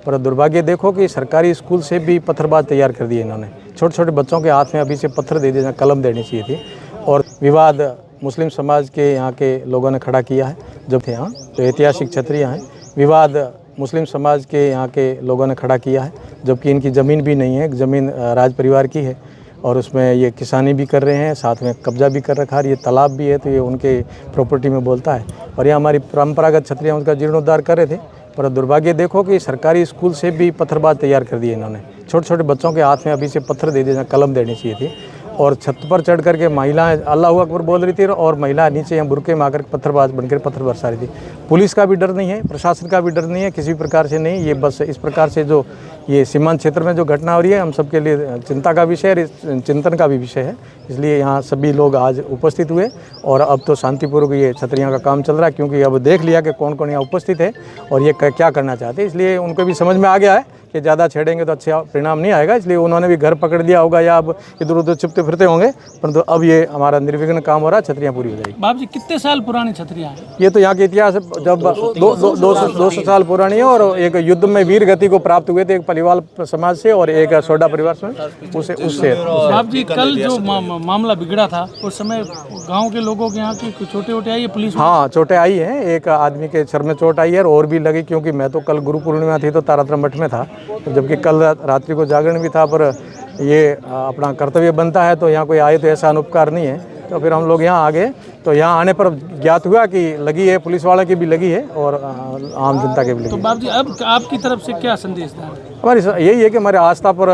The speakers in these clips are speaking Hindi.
पर दुर्भाग्य देखो कि सरकारी स्कूल से भी पत्थरबाज तैयार कर दिए इन्होंने। छोटे छोटे बच्चों के हाथ में अभी से पत्थर दे देना, कलम देनी चाहिए थी। और विवाद मुस्लिम समाज के यहाँ के लोगों ने खड़ा किया है। जब थे यहाँ जो ऐतिहासिक छतरियाँ हैं, विवाद मुस्लिम समाज के यहाँ के लोगों ने खड़ा किया है, जबकि इनकी ज़मीन भी नहीं है, ज़मीन राज परिवार की है और उसमें ये किसानी भी कर रहे हैं, साथ में कब्जा भी कर रखा है। ये तालाब भी है तो ये उनके प्रॉपर्टी में बोलता है। और ये हमारी परंपरागत छतरियाँ उसका जीर्णोद्धार कर रहे थे। पर दुर्भाग्य देखो कि सरकारी स्कूल से भी पत्थरबाज तैयार कर दिए इन्होंने। छोटे छोटे बच्चों के हाथ में अभी से पत्थर दे देना, कलम देनी चाहिए थी। और छत पर चढ़ करके महिलाएं अल्लाह अकबर बोल रही थी और महिलाएं नीचे यहाँ बुरके में आकर पत्थरबाज बनकर पत्थर बरसा रही थी। पुलिस का भी डर नहीं है, प्रशासन का भी डर नहीं है, किसी भी प्रकार से नहीं। ये बस इस प्रकार से जो ये सीमांत क्षेत्र में जो घटना हो रही है, हम सबके लिए चिंता का विषय है, चिंतन का भी विषय है। इसलिए यहाँ सभी लोग आज उपस्थित हुए और अब तो शांतिपूर्वक ये छतरियाँ का काम चल रहा है, क्योंकि अब देख लिया कि कौन कौन यहाँ उपस्थित है और ये क्या करना चाहते हैं। इसलिए उनको भी समझ में आ गया है कि ज़्यादा छेड़ेंगे तो अच्छा परिणाम नहीं आएगा। इसलिए उन्होंने भी घर पकड़ दिया होगा या अब इधर उधर छिपते फिरते होंगे, परंतु अब ये हमारा निर्विघ्न काम हो रहा है, छतरियाँ पूरी हो जाएगी। बाप जी कितने साल पुरानी छतरियाँ हैं? ये तो यहाँ के इतिहास जब 200 साल पुरानी है और एक युद्ध में वीर गति को प्राप्त हुए थे, एक पलिवाल समाज से और एक सोडा परिवार से, उससे। बाप जी कल जो मामला बिगड़ा था उस समय गांव के लोगों के यहाँ की चोटें वोटें आई है? पुलिस? हाँ, चोटें आई हैं। एक आदमी के सर में चोट आई है और भी लगी, क्योंकि मैं तो कल गुरु पूर्णिमा थी तो तारातंत्र मठ में था, जबकि कल रात्रि को जागरण भी था। पर ये अपना कर्तव्य बनता है तो यहाँ कोई आए तो ऐसा अनुपकार नहीं है, तो फिर हम लोग यहाँ आ गए। तो यहाँ आने पर ज्ञात हुआ कि लगी है, पुलिस वाले की भी लगी है और आम जनता के भी लगी। तो बाप जी अब आपकी तरफ से क्या संदेश था? हमारी यही है कि हमारे आस्था पर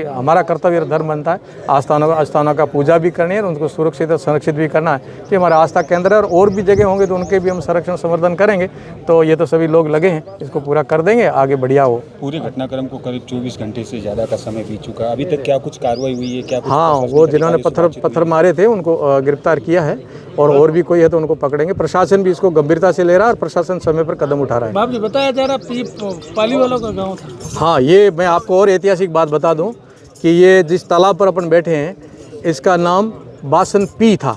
हमारा कर्तव्य धर्म बनता है, आस्थानों का पूजा भी करनी है और उनको सुरक्षित और संरक्षित भी करना है, कि हमारा आस्था केंद्र है। और भी जगह होंगे तो उनके भी हम संरक्षण संवर्धन करेंगे। तो ये तो सभी लोग लगे हैं, इसको पूरा कर देंगे, आगे बढ़िया हो। पूरे घटनाक्रम को करीब 24 घंटे से ज़्यादा का समय बीत चुका है, अभी तक क्या कुछ कार्रवाई हुई है? क्या कुछ? हाँ, वो जिन्होंने पत्थर मारे थे उनको गिरफ्तार किया है और भी कोई है तो उनको पकड़ेंगे। प्रशासन भी इसको गंभीरता से ले रहा है और प्रशासन समय पर कदम उठा रहा है। बाप जी बताया जा रहा पाली वालों का गाँव था। हाँ, ये मैं आपको और ऐतिहासिक बात बता दूं कि ये जिस तालाब पर अपन बैठे हैं इसका नाम बासन पी था।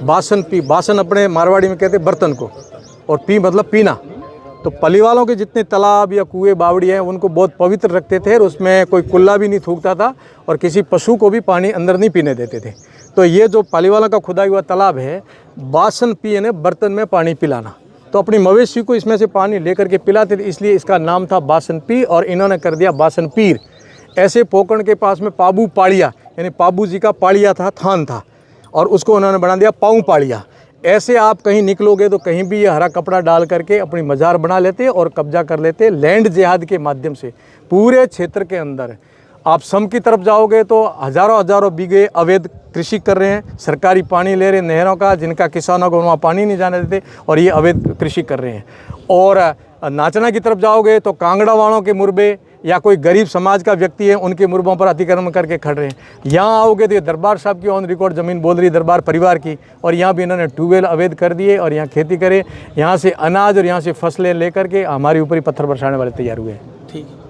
बासन पी, बासन अपने मारवाड़ी में कहते बर्तन को, और पी मतलब पीना। तो पलीवालों के जितने तालाब या कुएं बावड़ी हैं उनको बहुत पवित्र रखते थे और उसमें कोई कुल्ला भी नहीं थूकता था और किसी पशु को भी पानी अंदर नहीं पीने देते थे। तो ये जो पालीवालों का खुदा हुआ तालाब है, बासन पी यानी बर्तन में पानी पिलाना, तो अपनी मवेशी को इसमें से पानी लेकर के पिलाते थे, इसलिए इसका नाम था बासन पी और इन्होंने कर दिया बासन पीर। ऐसे पोकरण के पास में पाबू पाड़िया यानी पाबू जी का पाड़िया था, थान था, और उसको उन्होंने बना दिया पाऊ पाड़िया। ऐसे आप कहीं निकलोगे तो कहीं भी ये हरा कपड़ा डाल करके अपनी मज़ार बना लेते और कब्जा कर लेते लैंड जिहाद के माध्यम से पूरे क्षेत्र के अंदर। आप सम की तरफ जाओगे तो हज़ारों बीघे अवैध कृषि कर रहे हैं, सरकारी पानी ले रहे हैं नहरों का, जिनका किसानों को वहाँ पानी नहीं जाने देते, और ये अवैध कृषि कर रहे हैं। और नाचना की तरफ जाओगे तो कांगड़ा वालों के मुरबे या कोई गरीब समाज का व्यक्ति है उनके मुरबों पर अतिक्रमण करके खड़ रहे हैं। यहाँ आओगे तो ये दरबार साहब की ऑन रिकॉर्ड ज़मीन बोल रही दरबार परिवार की, और यहाँ भी इन्होंने ट्यूबवेल अवैध कर दिए और यहाँ खेती करे, यहाँ से अनाज और यहाँ से फसलें लेकर के हमारे ऊपर ही पत्थर बरसाने वाले तैयार हुए हैं। ठीक है।